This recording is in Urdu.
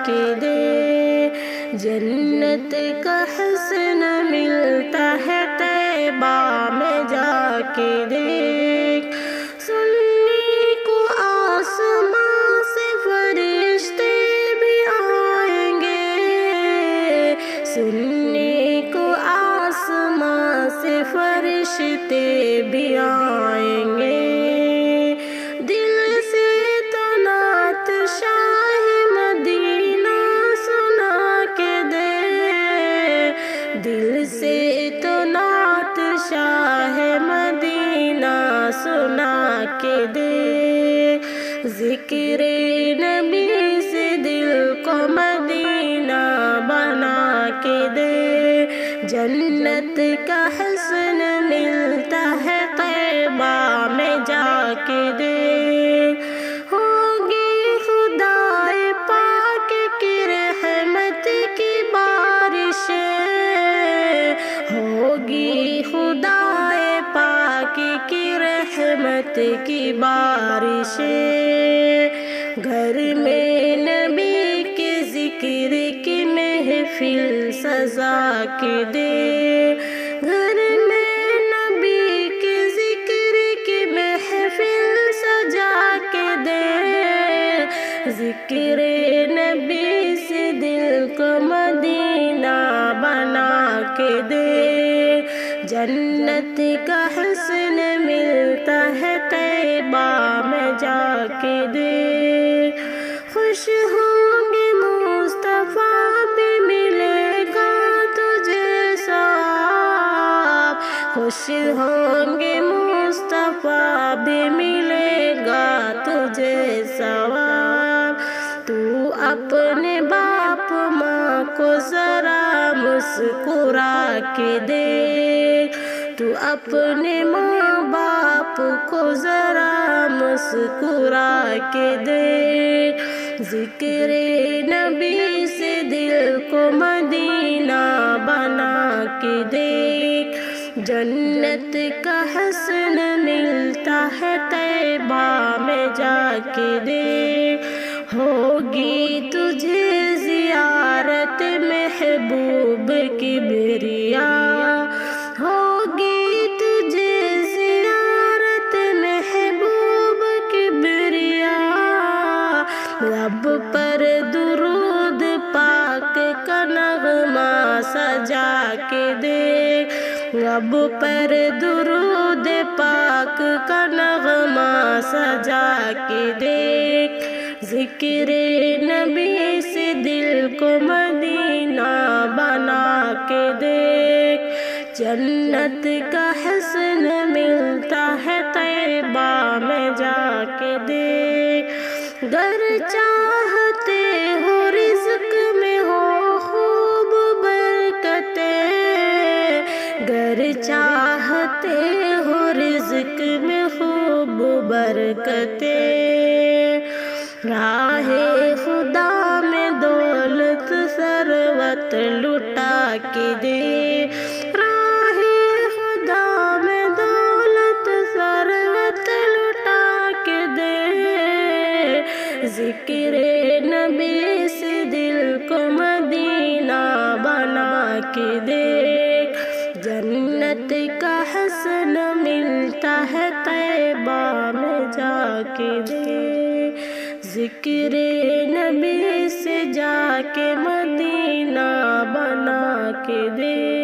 کے دے، جنت کا حسن ملتا ہے طیبہ میں جا کے دیکھ۔ سننے کو آسمان سے فرشتے بھی آئیں گے، سننے کو آسمان سے فرشتے بھی آئیں گے۔ دل سے تو نعت شاہ مدینہ سنا کے دے، دل سے تو نعت شاہ مدینہ سنا کے دے، ذکر نبی سے دل کو مدینہ بنا کے دے، جنت کا حسن ملتا ہے طیبہ میں جا کے دے۔ ہوگی خدائے پاک کی رحمت کی بارش، ہوگی خدائے پاک کی رحمت کی بارش، گھر میں نبی کے ذکر کی محفل سجا کے دے، گھر میں نبی کے ذکر کی محفل سجا کے دے، ذکر نبی سے دل کو مدینہ بنا کے دے، جنت کا حسن ملتا ہے طیبہ میں جا کے دے۔ خوش ہوں گے مصطفیٰ بھی ملے گا تجھے ثواب، خوش ہوں گے مصطفیٰ بھی ملے گا تجھے ثواب۔ تو اپنے باپ ماں کو ذرا مسکرا کے دیکھ، تو اپنے ماں باپ کو ذرا مسکرا کے دیکھ، ذکر نبی سے دل کو مدینہ بنا کے دیکھ، جنت کا حسن ملتا ہے طیبہ میں جا کے دیکھ۔ ہوگی تجھے زیارت محبوب کبریا، ہوگی تجھے زیارت محبوب کبریا، رب پر درود پاک کا نغمہ سجا کے دیکھ، رب پر درود پاک کا نغمہ سجا کے دیکھ، ذکر نبی سے دل کو مدینہ بنا کے دیکھ، جنت کا حسن ملتا ہے طیبہ میں جا کے دیکھ۔ گر چاہتے ہو رزق میں ہو خوب برکتیں، گر چاہتے ہو رزق میں خوب برکتیں، راہ خدا میں دولت ثروت لٹا کے دے، راہ خدا میں دولت ثروت لٹا کے دے، ذکر نبی سے دل کو مدینہ بنا کے دیکھ، جنت کا حسن ملتا ہے طیبہ میں جا کے دیکھ، ذکر نبی سے جا کے مدینہ بنا کے دے۔